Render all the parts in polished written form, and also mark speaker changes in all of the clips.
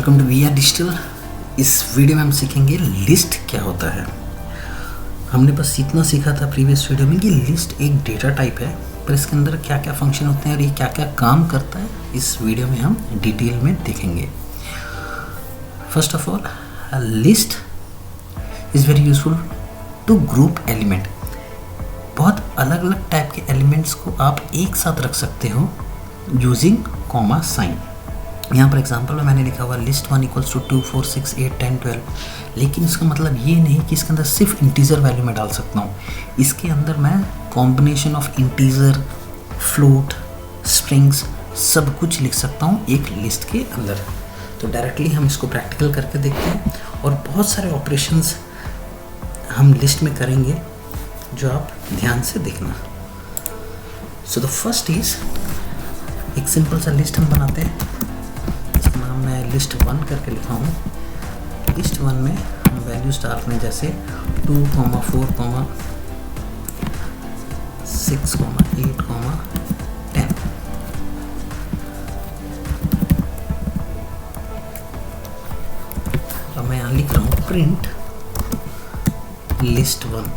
Speaker 1: Welcome to we are digital. इस video में हम सीखेंगे लिस्ट क्या होता है। हमने बस इतना सीखा था प्रीवियस वीडियो में कि लिस्ट एक डेटा टाइप है, पर इसके अंदर क्या क्या फंक्शन होते हैं और ये क्या क्या काम करता है, इस वीडियो में हम डिटेल में देखेंगे। First of all, list is very useful to group element. बहुत अलग अलग टाइप के एलिमेंट्स को आप एक साथ रख सकते हो यूजिंग कॉमा साइन। यहाँ पर एग्जांपल में मैंने लिखा हुआ लिस्ट 1 इक्वल्स टू 2 4 6 8 10 12, लेकिन इसका मतलब ये नहीं कि इसके अंदर सिर्फ इंटीजर वैल्यू में डाल सकता हूँ। इसके अंदर मैं combination of integer, float, strings सब कुछ लिख सकता हूँ एक लिस्ट के अंदर। तो डायरेक्टली हम इसको प्रैक्टिकल करके देखते हैं और बहुत सारे ऑपरेशंस हम लिस्ट में करेंगे जो आप ध्यान से देखना। सो द फर्स्ट इज, एक सिंपल सा लिस्ट हम बनाते हैं, इसका नाम मैं लिस्ट 1 करके लिखा हूँ। लिस्ट 1 में हम वैल्यूज डालते हैं जैसे 2, 4, 6, 8, 10। अब मैं यहाँ लिख रहा हूँ प्रिंट लिस्ट 1।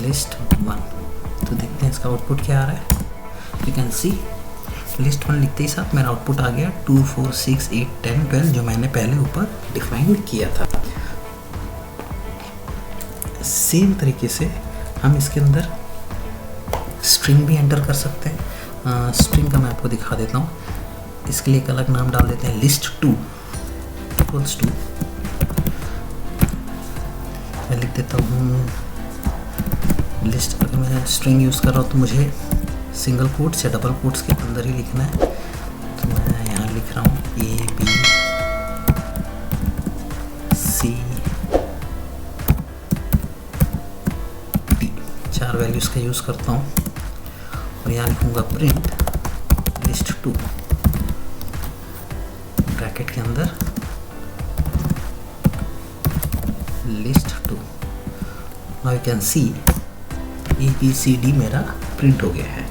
Speaker 1: लिस्ट 1, तो देखते हैं इसका आउटपुट क्या आ रहा है। यू कैन सी लिस्ट 1 लिखते ही साथ मेरा आउटपुट आ गया 2 4 6 8 10 12, जो मैंने पहले ऊपर डिफाइन किया था। सेम तरीके से हम इसके अंदर स्ट्रिंग भी एंटर कर सकते हैं। स्ट्रिंग का मैं आपको दिखा देता हूँ। इसके लिए एक अलग नाम डाल देते हैं लिस्ट 2 इक्वल्स टू, मैं लिख देता हूँ लिस्ट। अगर मैं स्ट्रिंग यूज़ कर रहा हूँ तो मुझे सिंगल कोट्स या डबल कोट्स के अंदर ही लिखना है। तो मैं यहाँ लिख रहा हूँ A B C D, 4 values का यूज़ करता हूँ और यहाँ लिखूँगा प्रिंट लिस्ट 2 ब्रैकेट के अंदर list 2। Now you can see ABCD मेरा प्रिंट हो गया है।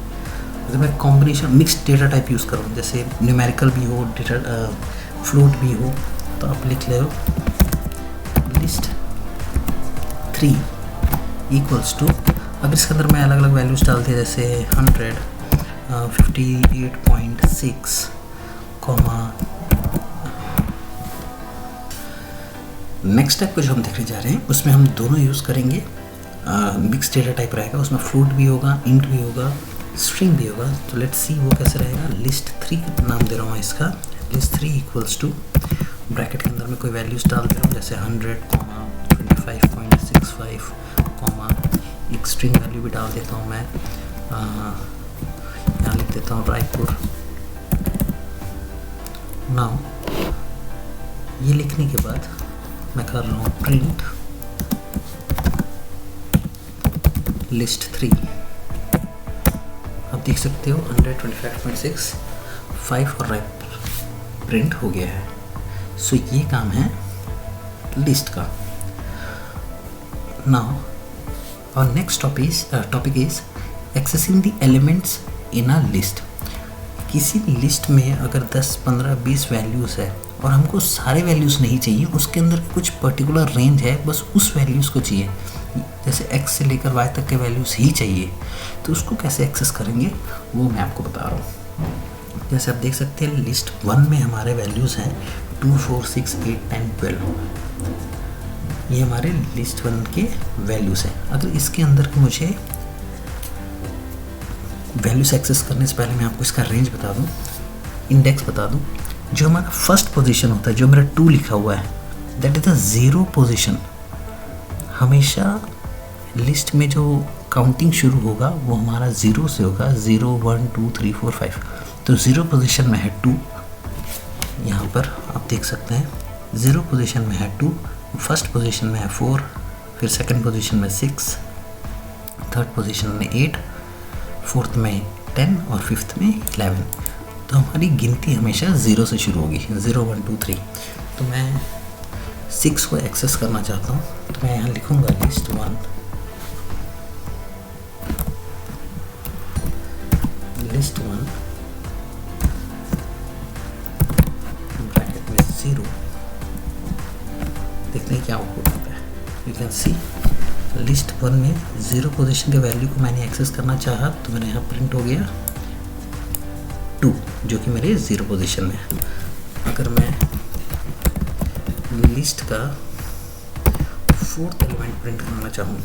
Speaker 1: अगर मैं combination mixed data type use करूँ, जैसे न्यूमेरिकल भी हो, डेटा फ्लोट भी हो, तो आप लिख ले लिस्ट 3 इक्वल्स टू, अब इसके अंदर मैं अलग अलग वैल्यूज़ डालती है जैसे 100, 58.6, नेक्स्ट स्टेप को जो हम देखने जा रहे हैं उसमें हम दोनों यूज़ करेंगे। मिक्स डेटा टाइप रहेगा, उसमें फ्लोट भी होगा, इंट भी होगा, स्ट्रिंग भी होगा। तो लेट्स सी वो कैसे रहेगा। लिस्ट 3 नाम दे रहा हूँ इसका। लिस्ट 3 इक्वल्स टू, ब्रैकेट के अंदर मैं कोई वैल्यूज़ डाल दे रहा हूँ जैसे 100, 25.65, एक स्ट्रिंग वैल्यू भी डाल देता हूँ मैं। यहाँ लिख देता हूँ रायपुर। नाउ ये लिखने के बाद मैं कर रहा हूँ प्रिंट लिस्ट 3। आप देख सकते हो 125.65 और राइट प्रिंट हो गया है। सो ये काम है लिस्ट का। नाउ और next topic is accessing the elements in a list. किसी लिस्ट में अगर 10, 15, 20 वैल्यूज़ है और हमको सारे वैल्यूज़ नहीं चाहिए, उसके अंदर कुछ पर्टिकुलर रेंज है, बस उस वैल्यूज़ को चाहिए, जैसे x से लेकर y तक के वैल्यूज़ ही चाहिए, तो उसको कैसे एक्सेस करेंगे वो मैं आपको बता रहा हूँ। जैसे आप देख सकते हैं लिस्ट 1 में हमारे वैल्यूज़ हैं 2 4 6 8 10 12, ये हमारे लिस्ट 1 के वैल्यूज़ हैं। अगर इसके अंदर के मुझे वैल्यूज़ एक्सेस करने से पहले मैं आपको इसका रेंज बता दूँ, इंडेक्स बता दूँ। जो हमारा फर्स्ट पोजीशन होता है, जो मेरा 2 लिखा हुआ है, दैट इज़ द 0 पोजीशन। हमेशा लिस्ट में जो काउंटिंग शुरू होगा वो हमारा 0 से होगा, 0 1 2 3 4 5। तो 0 पोजीशन में है 2, यहाँ पर आप देख सकते हैं 0 पोजीशन में है 2, फर्स्ट पोजीशन में है 4, फिर सेकंड पोजीशन में 6, थर्ड पोजीशन में 8, फोर्थ में 10 और फिफ्थ में 11। तो हमारी गिनती हमेशा 0 से शुरू होगी, 0 1 2 3। तो मैं 6 को एक्सेस करना चाहता हूँ, तो मैं यहाँ लिखूँगा लिस्ट 1 लिस्ट 1 ब्रैकेट में 0, देखते हैं क्या आउटपुट आता है। यू कैन सी लिस्ट 1 में 0 पोजीशन के वैल्यू को मैंने एक्सेस करना चाहा तो मेरे यहाँ प्रिंट हो गया 2, जो कि मेरे 0 पोजीशन में है। अगर मैं लिस्ट का 4th एलिमेंट प्रिंट करना चाहूँ,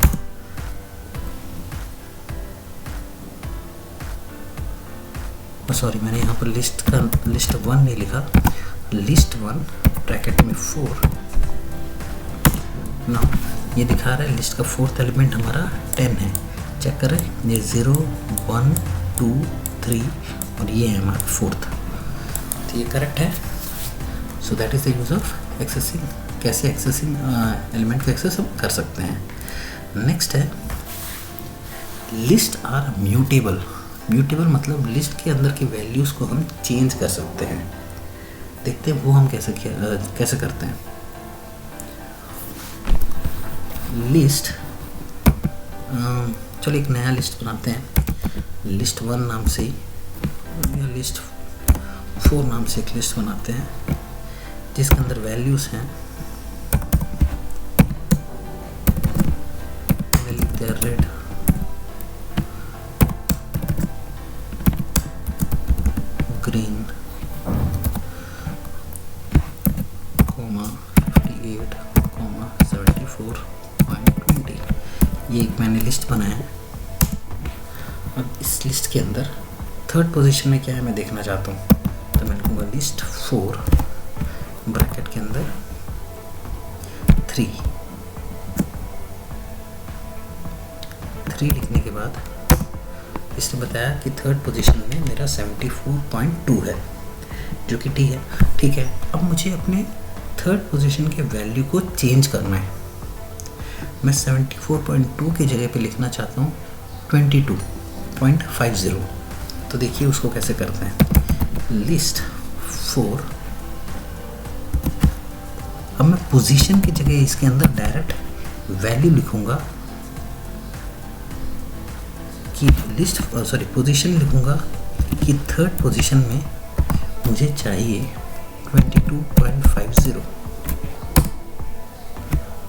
Speaker 1: सॉरी मैंने यहाँ पर लिस्ट 1 नहीं लिखा, लिस्ट 1 ब्रैकेट में 4 ना, ये दिखा रहा है लिस्ट का 4th एलिमेंट हमारा 10 है। चेक करें, ये 0 1 2 3 और ये है हमारा 4th, तो ये करेक्ट है। So that is the use of accessing, कैसे एक्सेसिंग एलिमेंट को एक्सेस हम कर सकते हैं। नेक्स्ट है लिस्ट आर म्यूटेबल। म्यूटेबल मतलब लिस्ट के अंदर की वैल्यूज़ को हम चेंज कर सकते हैं। देखते हैं वो हम कैसे करते हैं। लिस्ट, चलो एक नया लिस्ट बनाते हैं, लिस्ट 1 नाम से या लिस्ट 4 नाम से एक लिस्ट बनाते हैं जिसके अंदर वैल्यूज़ हैं, लिखते हैं रेड, ग्रीन, 58, 74.20। ये एक मैंने लिस्ट बनाया है। अब इस लिस्ट के अंदर 3rd पोजीशन में क्या है मैं देखना चाहता हूँ, तो मैं लिखूँगा लिस्ट 4 ब्रैकेट के अंदर 3 लिखने के बाद इसने बताया कि 3rd पोजीशन में मेरा 74.2 है, जो कि ठीक है। अब मुझे अपने 3rd पोजीशन के वैल्यू को चेंज करना है। मैं 74.2 की जगह पे लिखना चाहता हूँ 22.50। तो देखिए उसको कैसे करते हैं। लिस्ट 4, अब मैं पोजीशन की जगह इसके अंदर डायरेक्ट वैल्यू लिखूंगा कि पोजीशन लिखूंगा कि 3rd पोजीशन में मुझे चाहिए 22.50।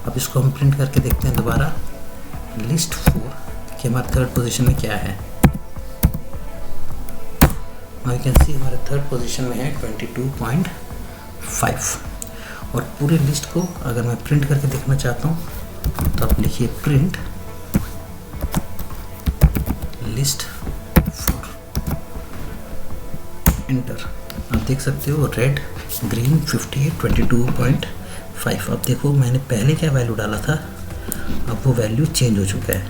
Speaker 1: अब इसको हम प्रिंट करके देखते हैं दोबारा, लिस्ट 4 कि हमारे 3rd पोजीशन में क्या है। यू कैन सी हमारे 3rd पोजीशन में है 22.5। और पूरे लिस्ट को अगर मैं प्रिंट करके देखना चाहता हूँ तो आप लिखिए प्रिंट लिस्ट 4, एंटर। आप देख सकते हो रेड, ग्रीन, 58, 22.5। अब देखो मैंने पहले क्या वैल्यू डाला था, अब वो वैल्यू चेंज हो चुका है।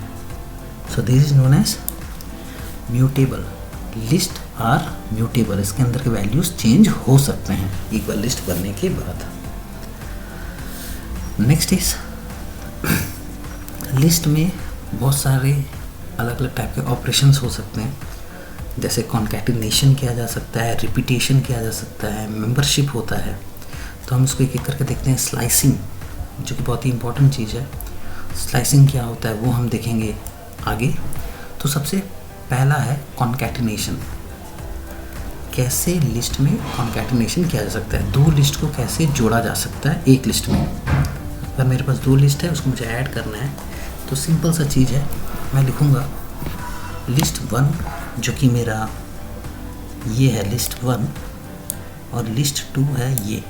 Speaker 1: So this is known as mutable. List are mutable, इसके अंदर के वैल्यूज चेंज हो सकते हैं एक बार लिस्ट बनने के बाद। नेक्स्ट इज लिस्ट में बहुत सारे अलग अलग टाइप के ऑपरेशंस हो सकते हैं, जैसे कॉन्कैटिनेशन किया जा सकता है, रिपीटेशन किया जा सकता है, मेंबरशिप होता है। तो हम इसको एक एक करके देखते हैं। स्लाइसिंग, जो कि बहुत ही इंपॉर्टेंट चीज़ है, स्लाइसिंग क्या होता है वो हम देखेंगे आगे। तो सबसे पहला है कॉन्कैटिनेशन। कैसे लिस्ट में कॉन्कैटिनेशन किया जा सकता है, 2 लिस्ट को कैसे जोड़ा जा सकता है एक लिस्ट में। अगर मेरे पास 2 लिस्ट है उसको मुझे ऐड करना है, तो सिंपल सा चीज़ है, मैं लिखूँगा लिस्ट 1 जो कि मेरा ये है लिस्ट 1 और लिस्ट 2 है ये।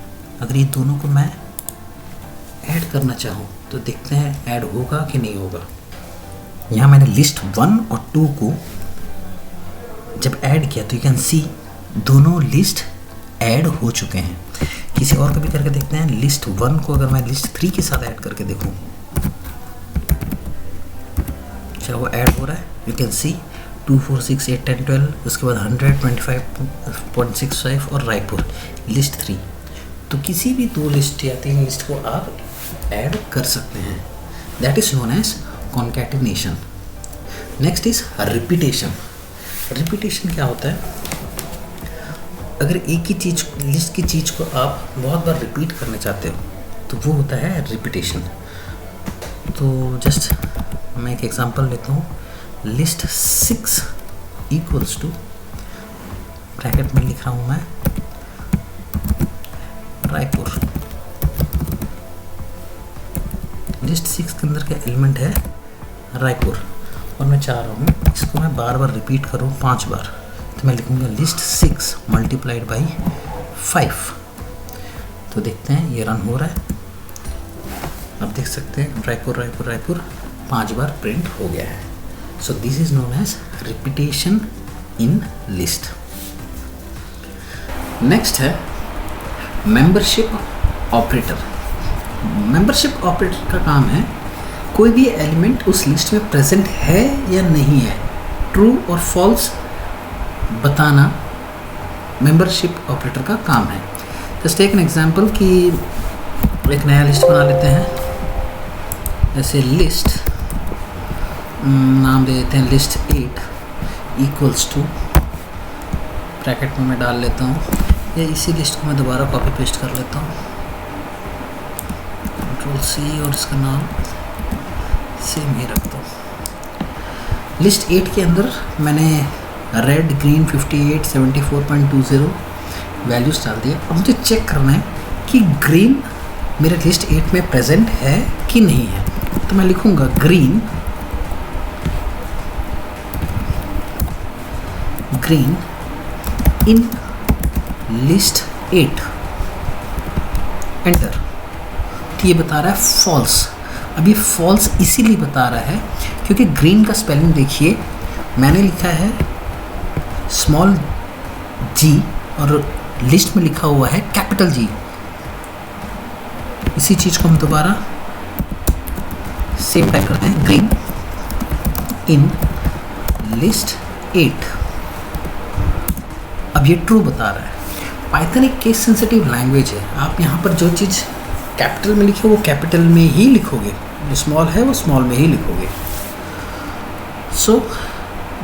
Speaker 1: अगर ये दोनों को मैं ऐड करना चाहूँ तो देखते हैं ऐड होगा कि नहीं होगा। यहाँ मैंने लिस्ट 1 और 2 को जब ऐड किया तो यू कैन सी दोनों लिस्ट ऐड हो चुके हैं। किसी और को भी करके देखते हैं। लिस्ट 1 को अगर मैं लिस्ट 3 के साथ ऐड करके देखूँ क्या वो ऐड हो रहा है। यू कैन सी 2 4 6 8 10 12, उसके बाद 100 25.65 और रायपुर लिस्ट 3। तो किसी भी 2 लिस्ट या 3 लिस्ट को आप ऐड कर सकते हैं। That is known as concatenation. Next is repetition. Repetition क्या होता है, अगर एक ही चीज़ लिस्ट की चीज़ को आप बहुत बार रिपीट करना चाहते हो तो वो होता है रिपीटेशन। तो जस्ट मैं एक एग्जांपल लेता हूँ। लिस्ट 6 इक्वल्स टू ब्रैकेट में लिख रहा हूँ मैं रायपुर। लिस्ट 6 के अंदर का एलिमेंट है रायपुर और मैं चाह रहा हूँ इसको मैं बार बार रिपीट करूँ 5 बार, तो मैं लिखूँगा लिस्ट 6 मल्टीप्लाइड बाई 5। तो देखते हैं ये रन हो रहा है। आप देख सकते हैं रायपुर रायपुर रायपुर 5 बार प्रिंट हो गया है। So this is known as repetition in list. Next है मेंबरशिप ऑपरेटर। मेंबरशिप ऑपरेटर का काम है कोई भी एलिमेंट उस लिस्ट में प्रेजेंट है या नहीं है, ट्रू और फॉल्स बताना मेंबरशिप ऑपरेटर का काम है। जस्ट टेक एन एग्जांपल कि एक नया लिस्ट बना लेते हैं, जैसे लिस्ट नाम दे देते हैं लिस्ट 8 इक्वल्स टू, ब्रैकेट में मैं डाल लेता हूँ, या इसी लिस्ट को मैं दोबारा कॉपी पेस्ट कर लेता हूँ, कंट्रोल C और इसका नाम सेम ही रखता हूँ। लिस्ट 8 के अंदर मैंने रेड ग्रीन 58 74.20 वैल्यूज़ डाल दिए। अब मुझे चेक करना है कि ग्रीन मेरे लिस्ट 8 में प्रेजेंट है कि नहीं है, तो मैं लिखूँगा ग्रीन इन लिस्ट 8 एंटर। तो ये बता रहा है फॉल्स। अब ये फॉल्स इसीलिए बता रहा है क्योंकि ग्रीन का स्पेलिंग देखिए, मैंने लिखा है स्मॉल g और लिस्ट में लिखा हुआ है कैपिटल G। इसी चीज़ को हम दोबारा सेम टाइप करते हैं, ग्रीन इन लिस्ट 8। अब ये ट्रू बता रहा है। पाइथन एक केस सेंसिटिव लैंग्वेज है, आप यहाँ पर जो चीज़ कैपिटल में लिखे वो कैपिटल में ही लिखोगे, जो स्मॉल है वो स्मॉल में ही लिखोगे। सो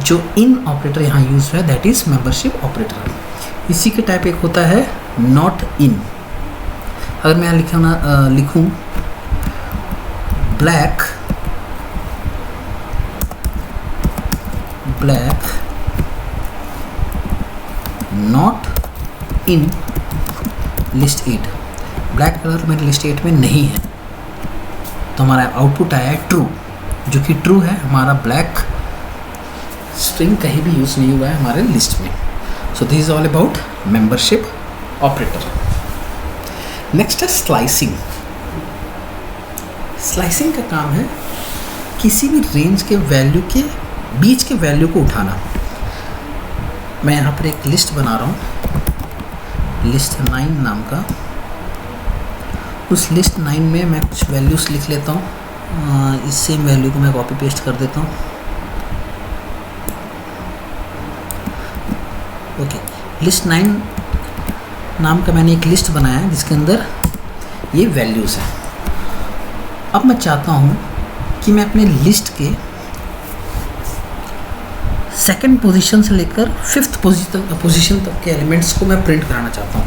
Speaker 1: जो इन ऑपरेटर यहाँ यूज है दैट इज मेंबरशिप ऑपरेटर। इसी के टाइप एक होता है नॉट इन। अगर मैं यहाँ लिखूँ black not in list 8, black colour मेरे लिस्ट 8 में नहीं है, तो हमारा आउटपुट आया है ट्रू, जो कि ट्रू है। हमारा ब्लैक स्ट्रिंग कहीं भी यूज़ नहीं हुआ है हमारे लिस्ट में। सो this is all about membership operator. Next है स्लाइसिंग। स्लाइसिंग का काम है किसी भी रेंज के वैल्यू के बीच के वैल्यू को उठाना। मैं यहाँ पर एक लिस्ट बना रहा हूँ लिस्ट 9 नाम का। उस लिस्ट 9 में मैं कुछ वैल्यूज़ लिख लेता हूँ, इस सेम वैल्यू को मैं कॉपी पेस्ट कर देता हूँ। ओके, लिस्ट 9 नाम का मैंने एक लिस्ट बनाया है जिसके अंदर ये वैल्यूज़ हैं। अब मैं चाहता हूँ कि मैं अपने लिस्ट के सेकंड पोजीशन से लेकर 5th पोजीशन तक के एलिमेंट्स को मैं प्रिंट कराना चाहता हूँ,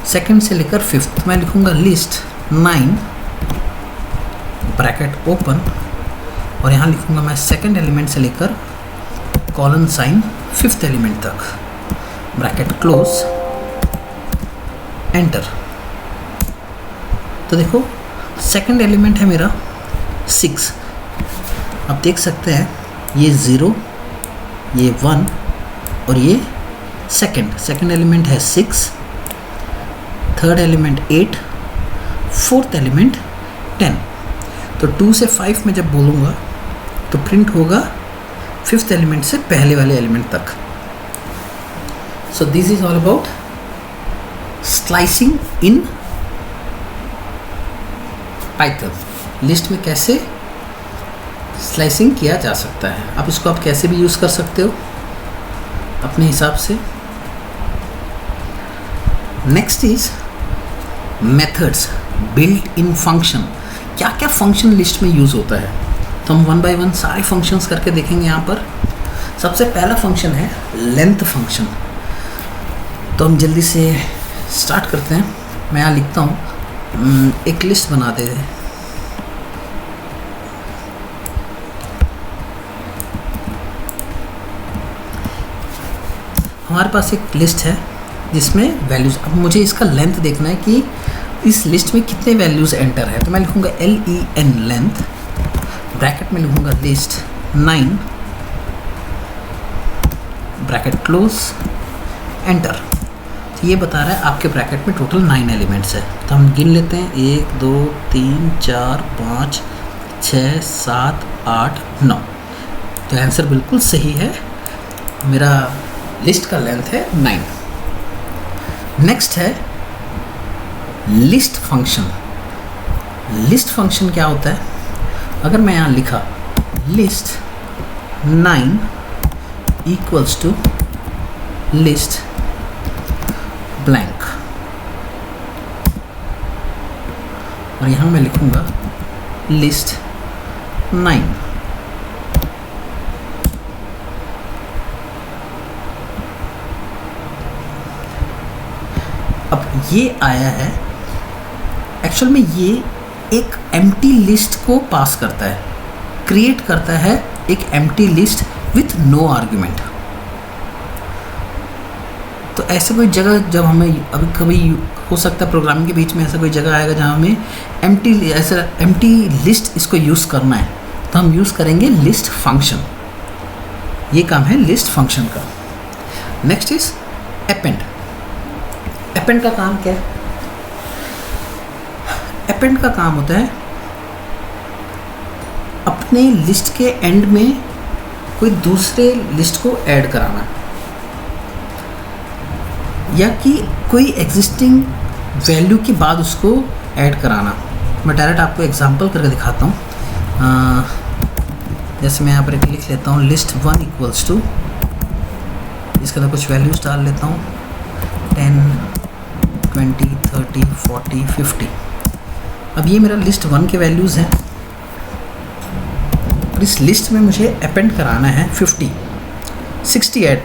Speaker 1: सेकंड से लेकर 5th। मैं लिखूँगा लिस्ट 9 ब्रैकेट ओपन और यहाँ लिखूँगा मैं सेकंड एलिमेंट से लेकर कॉलन साइन 5th एलिमेंट तक, ब्रैकेट क्लोज, एंटर। तो देखो सेकंड एलिमेंट है मेरा 6। आप देख सकते हैं ये 0, ये 1 और ये सेकंड एलिमेंट है 6, थर्ड एलिमेंट 8, फोर्थ एलिमेंट 10। तो 2 से 5 में जब बोलूँगा तो प्रिंट होगा 5th एलिमेंट से पहले वाले एलिमेंट तक। सो this is all about slicing in Python. List में कैसे स्लाइसिंग किया जा सकता है, आप इसको आप कैसे भी यूज़ कर सकते हो अपने हिसाब से। Next is methods built in function. क्या क्या फंक्शन लिस्ट में यूज़ होता है, तो हम 1 बाय 1 सारे फंक्शंस करके देखेंगे। यहाँ पर सबसे पहला फंक्शन है लेंथ फंक्शन। तो हम जल्दी से स्टार्ट करते हैं। मैं यहाँ लिखता हूँ एक लिस्ट बना दे। हमारे पास एक लिस्ट है जिसमें वैल्यूज़, अब मुझे इसका लेंथ देखना है कि इस लिस्ट में कितने वैल्यूज़ एंटर है। तो मैं लिखूँगा LEN लेंथ, ब्रैकेट में लिखूँगा लिस्ट 9 ब्रैकेट क्लोज, एंटर। तो ये बता रहा है आपके ब्रैकेट में टोटल 9 एलिमेंट्स है। तो हम गिन लेते हैं 1 2 3 4 5 6 7 8 9। तो आंसर बिल्कुल सही है, मेरा लिस्ट का लेंथ है 9। नेक्स्ट है लिस्ट फंक्शन। लिस्ट फंक्शन क्या होता है? अगर मैं यहाँ लिखा list 9 equals to list blank, और यहाँ मैं लिखूँगा लिस्ट 9। अब ये आया है, एक्चुअल में ये एक एम्प्टी लिस्ट को पास करता है, क्रिएट करता है एक empty list with no argument. तो ऐसे कोई जगह जब हमें अभी कभी हो सकता है प्रोग्रामिंग के बीच में ऐसा कोई जगह आएगा जहाँ हमें एम्प्टी लिस्ट इसको यूज़ करना है, तो हम यूज़ करेंगे लिस्ट फंक्शन। ये काम है लिस्ट फंक्शन का। Next is append. अपेंड का काम क्या है? अपेंड का काम होता है अपने लिस्ट के एंड में कोई दूसरे लिस्ट को ऐड कराना, या कि कोई एग्जिस्टिंग वैल्यू के बाद उसको ऐड कराना। मैं डायरेक्ट आपको एग्जांपल करके दिखाता हूँ। जैसे मैं यहाँ पर एक लिख लेता हूँ लिस्ट 1 इक्वल्स टू, इसके अंदर कुछ वैल्यूज़ डाल लेता हूँ 10 20 30 40 50। अब ये मेरा लिस्ट 1 के वैल्यूज़ हैं, और इस लिस्ट में मुझे अपेंड कराना है 50 60 ऐड।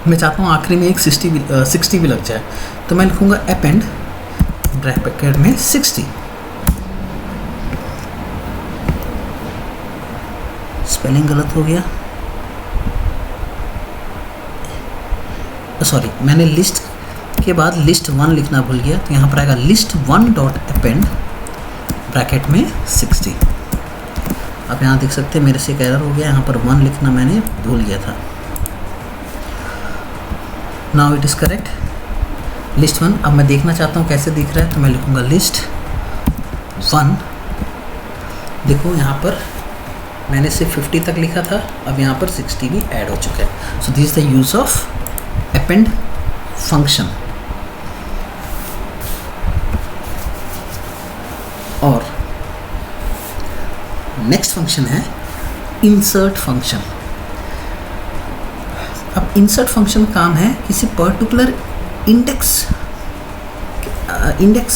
Speaker 1: मैं चाहता हूँ आखिरी में एक 60 भी लग जाए, तो मैं लिखूँगा अपेंड ब्रैकेट में 60। स्पेलिंग गलत हो गया, सॉरी, मैंने लिस्ट के बाद लिस्ट 1 लिखना भूल गया, तो यहाँ पर आएगा लिस्ट 1 डॉट अपेंड ब्रैकेट में 60। आप यहाँ देख सकते हैं मेरे से एक एरर हो गया, यहाँ पर 1 लिखना मैंने भूल गया था। Now it is correct list 1। अब मैं देखना चाहता हूँ कैसे दिख रहा है, तो मैं लिखूँगा लिस्ट 1। देखो यहाँ पर मैंने सिर्फ 50 तक लिखा था, अब यहाँ पर 60 भी ऐड हो चुका है। So this is the use of append function. और नेक्स्ट फंक्शन है इंसर्ट फंक्शन। अब इंसर्ट फंक्शन काम है किसी पर्टिकुलर इंडेक्स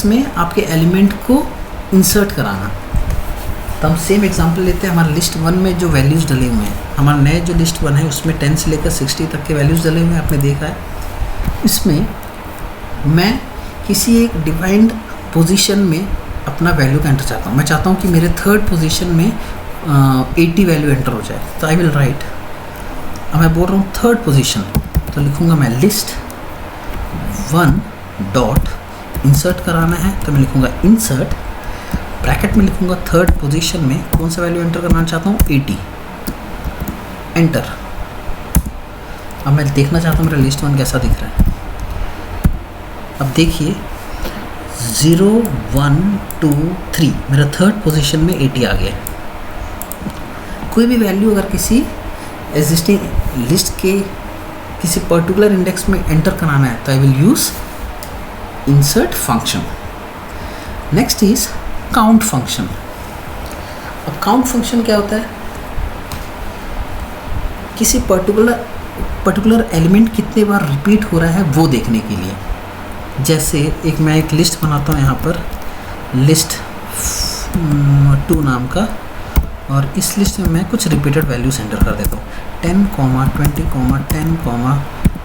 Speaker 1: में आपके एलिमेंट को इंसर्ट कराना। तो हम सेम एग्जांपल लेते हैं, हमारा लिस्ट 1 में जो वैल्यूज़ डले हुए हैं, हमारा नए जो लिस्ट 1 है उसमें 10 से लेकर 60 तक के वैल्यूज़ डले हुए हैं, आपने देखा है। इसमें मैं किसी एक डिफाइंड पोजीशन में अपना वैल्यू का एंटर चाहता हूँ। मैं चाहता हूँ कि मेरे थर्ड पोजीशन में 80 वैल्यू एंटर हो जाए, तो आई विल राइट, अब मैं बोल रहा हूँ थर्ड पोजीशन, तो लिखूँगा मैं लिस्ट 1 डॉट इंसर्ट कराना है, तो मैं लिखूँगा इंसर्ट ब्रैकेट में लिखूँगा थर्ड पोजीशन में कौन सा वैल्यू एंटर करना चाहता हूँ 80, एंटर। अब मैं देखना चाहता हूँ मेरा लिस्ट 1 कैसा दिख रहा है। अब देखिए 0 1 2 3 मेरा थर्ड पोजीशन में 80 आ गया। कोई भी वैल्यू अगर किसी एग्जिस्टिंग लिस्ट के किसी पर्टिकुलर इंडेक्स में एंटर कराना है, तो I will use insert function. Next is count function. अब काउंट फंक्शन क्या होता है? किसी पर्टिकुलर एलिमेंट कितने बार रिपीट हो रहा है वो देखने के लिए। जैसे मैं एक लिस्ट बनाता हूँ यहाँ पर लिस्ट 2 नाम का, और इस लिस्ट में मैं कुछ रिपीटेड वैल्यूज एंटर कर देता हूँ 10, 20, 10,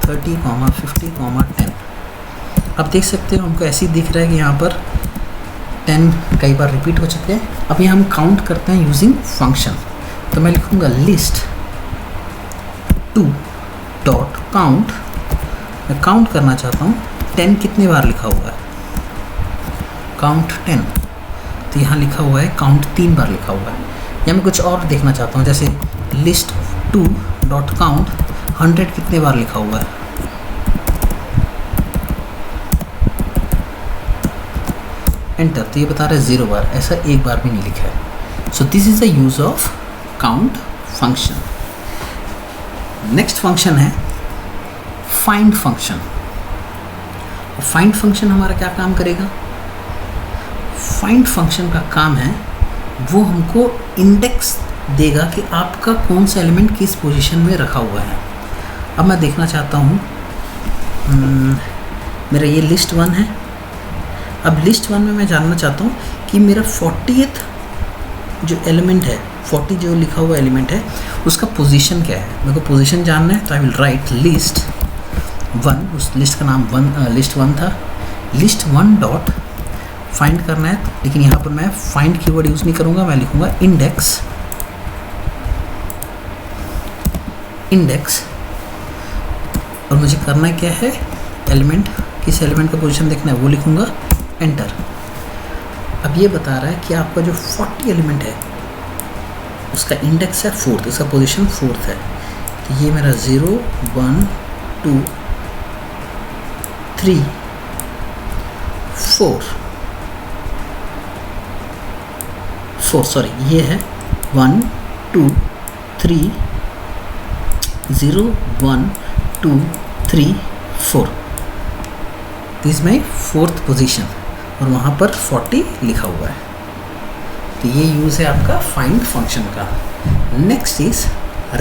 Speaker 1: 30, 50, 10। अब देख सकते हो हमको ऐसे ही दिख रहा है कि यहाँ पर 10 कई बार रिपीट हो चुके हैं। अब ये हम काउंट करते हैं यूजिंग फंक्शन, तो मैं लिखूँगा लिस्ट 2 डॉट काउंट मैं काउंट करना चाहता हूँ 10 कितने बार लिखा हुआ है, काउंट 10, तो यहाँ लिखा हुआ है काउंट 3 बार लिखा हुआ है। या मैं कुछ और देखना चाहता हूँ, जैसे लिस्ट 2 डॉट काउंट 100 कितने बार लिखा हुआ है, एंटर, तो ये बता रहा है 0 बार, ऐसा एक बार भी नहीं लिखा है। So this is the use of count function. Next function है फाइंड फंक्शन। फाइंड फंक्शन हमारा क्या काम करेगा, फाइंड फंक्शन का काम है वो हमको इंडेक्स देगा कि आपका कौन सा एलिमेंट किस पोजीशन में रखा हुआ है। अब मैं देखना चाहता हूँ, मेरा ये लिस्ट 1 है। अब लिस्ट 1 में मैं जानना चाहता हूँ कि मेरा 40th जो एलिमेंट है, 40 जो लिखा हुआ एलिमेंट है उसका पोजीशन क्या है। मेरे को पोजीशन जानना है, तो आई विल राइट लिस्ट 1, उस लिस्ट का नाम लिस्ट 1 था, लिस्ट 1 डॉट फाइंड करना है, लेकिन यहाँ पर मैं फाइंड कीवर्ड यूज़ नहीं करूँगा, मैं लिखूँगा इंडेक्स, और मुझे करना क्या है, एलिमेंट, किस एलिमेंट का पोजीशन देखना है वो लिखूँगा, एंटर। अब ये बता रहा है कि आपका जो 40 एलिमेंट है उसका इंडेक्स है 4th, इसका पोजीशन 4th है। तो ये मेरा 0 1 2 3 4 सॉरी, ये है 1 2 3 0 1 2 3 4, दिस माई 4th पोजीशन, और वहाँ पर 40 लिखा हुआ है। तो ये यूज़ है आपका फाइंड फंक्शन का। Next is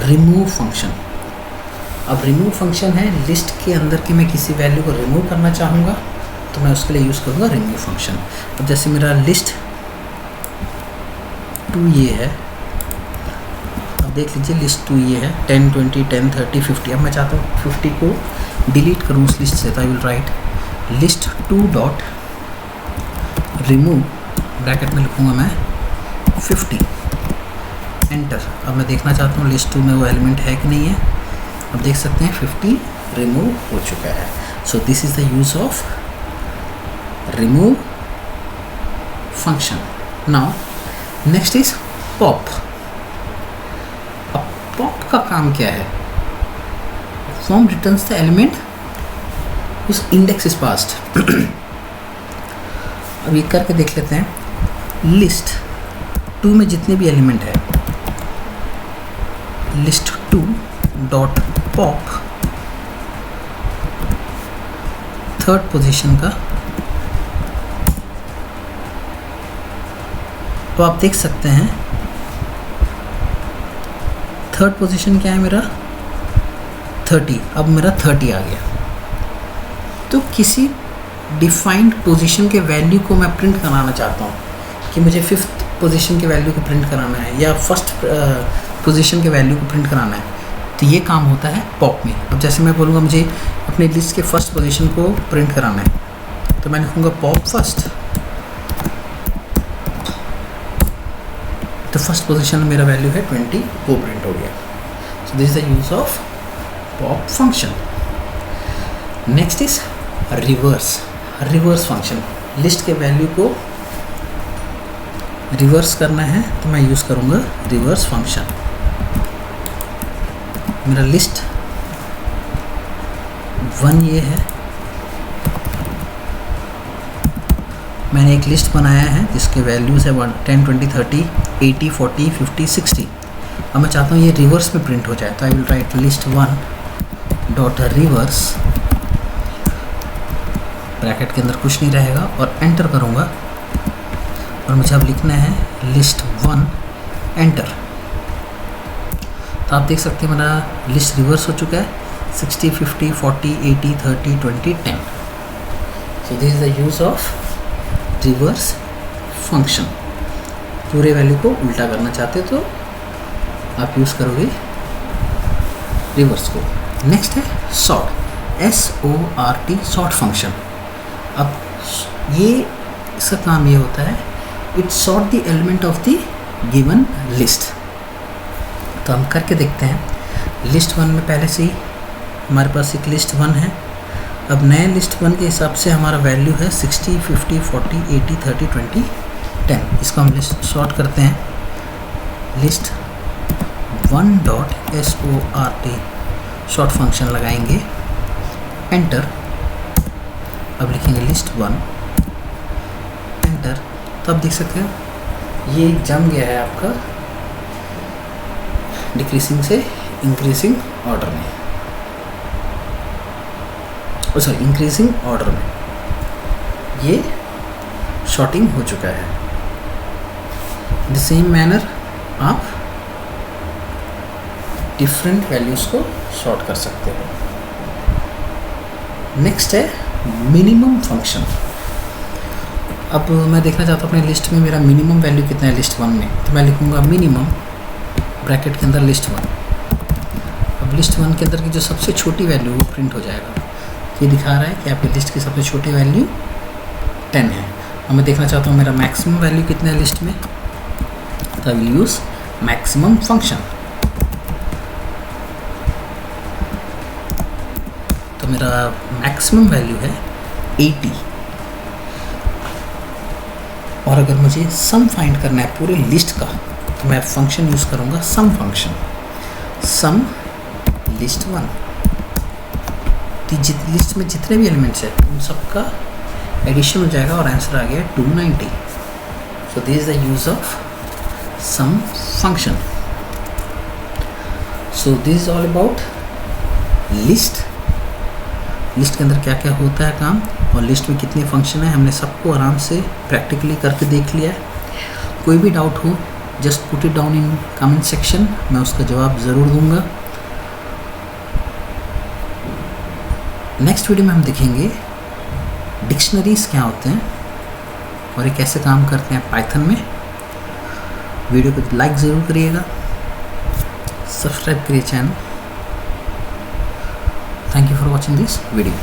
Speaker 1: remove function. अब रिमूव फंक्शन है लिस्ट के अंदर की मैं किसी वैल्यू को रिमूव करना चाहूँगा तो मैं उसके लिए यूज़ करूँगा रिमूव फंक्शन। अब जैसे मेरा लिस्ट 2 ये है, अब देख लीजिए लिस्ट 2 ये है, 10 20 10 30 50। अब मैं चाहता हूँ 50 को डिलीट करूँ उस लिस्ट से, तो I will write list 2 dot remove, bracket में लिखूँगा मैं 50, एंटर। अब मैं देखना चाहता हूँ लिस्ट 2 में वो एलिमेंट है कि नहीं है। अब देख सकते हैं 50 रिमूव हो चुका है। So this is the use of remove function. Now next is pop. अब पॉप का काम क्या है, फॉर्म रिटर्न्स द एलिमेंट उस इंडेक्स इज पास्ड। अब ये करके देख लेते हैं, लिस्ट 2 में जितने भी एलिमेंट है, list 2 dot pop 3rd position का। तो आप देख सकते हैं 3rd पोजीशन क्या है मेरा 30, अब मेरा 30 आ गया। तो किसी डिफाइंड पोजीशन के वैल्यू को मैं प्रिंट कराना चाहता हूँ कि मुझे 5th पोजीशन के वैल्यू को प्रिंट कराना है या 1st पोजीशन के वैल्यू को प्रिंट कराना है, तो ये काम होता है पॉप में। अब जैसे मैं बोलूँगा मुझे अपने लिस्ट के 1st पोजीशन को प्रिंट कराना है, तो मैं लिखूँगा पॉप 1st, तो 1st पोजीशन में मेरा वैल्यू है 20, वो प्रिंट हो गया। सो this is the use of pop function. Next is reverse function. List के वैल्यू को रिवर्स करना है तो मैं यूज़ करूँगा रिवर्स फंक्शन। मेरा लिस्ट 1 ये है, मैंने एक लिस्ट बनाया है जिसके वैल्यूज़ है 10 20 30 80 40 50 60। अब मैं चाहता हूँ ये रिवर्स में प्रिंट हो जाए, तो I will write list 1 dot reverse, bracket के अंदर कुछ नहीं रहेगा, और एंटर करूँगा, और मुझे अब लिखना है लिस्ट 1 एंटर। तो आप देख सकते हैं मेरा लिस्ट रिवर्स हो चुका है 60 50 40 80 30 20 10। सो this is the use of reverse function. पूरे वैल्यू को उल्टा करना चाहते तो आप यूज़ करोगे रिवर्स को। नेक्स्ट है सॉर्ट, SORT सॉर्ट फंक्शन। अब ये इसका काम ये होता है, it sort the element of the given list. तो हम करके देखते हैं। लिस्ट 1 में पहले से ही हमारे पास एक लिस्ट 1 है, अब नए लिस्ट 1 के हिसाब से हमारा वैल्यू है 60, 50, 40, 80, 30, 20, 10। इसको हम लिस्ट सॉर्ट करते हैं। List 1 dot sort short function लगाएंगे, एंटर। अब लिखेंगे लिस्ट 1, एंटर। तो आप देख सकते हैं ये जम गया है आपका डिक्रीसिंग से इंक्रीजिंग ऑर्डर में, सॉरी इंक्रीजिंग ऑर्डर में ये शॉर्टिंग हो चुका है। द सेम मैनर आप डिफरेंट वैल्यूज़ को सॉर्ट कर सकते हो। नेक्स्ट है मिनिमम फंक्शन। अब मैं देखना चाहता हूँ अपने लिस्ट में मेरा मिनिमम वैल्यू कितना है लिस्ट 1 में, तो मैं लिखूँगा मिनिमम ब्रैकेट के अंदर लिस्ट 1। अब लिस्ट 1 के अंदर की जो सबसे छोटी वैल्यू वो प्रिंट हो जाएगा। ये दिखा रहा है कि आपकी लिस्ट की सबसे छोटी वैल्यू 10 है। और मैं देखना चाहता हूँ मेरा मैक्सिमम वैल्यू कितना है लिस्ट में, तो I will use maximum function. तो मेरा मैक्सिमम वैल्यू है 80। और अगर मुझे सम फाइंड करना है पूरे लिस्ट का, तो मैं फंक्शन यूज़ करूँगा सम फंक्शन। सम लिस्ट 1, लिस्ट में जितने भी एलिमेंट्स हैं उन सबका एडिशन हो जाएगा और आंसर आ गया 290। So this is the use of sum function. So this is all about list. List के अंदर क्या क्या होता है काम और लिस्ट में कितने फंक्शन है, हमने सबको आराम से प्रैक्टिकली करके देख लिया है। कोई भी डाउट हो just put it down in comment section, मैं उसका जवाब ज़रूर दूंगा। नेक्स्ट वीडियो में हम देखेंगे डिक्शनरीज क्या होते हैं और ये कैसे काम करते हैं पाइथन में। वीडियो को लाइक ज़रूर करिएगा, सब्सक्राइब करिए channel. Thank you for watching this video.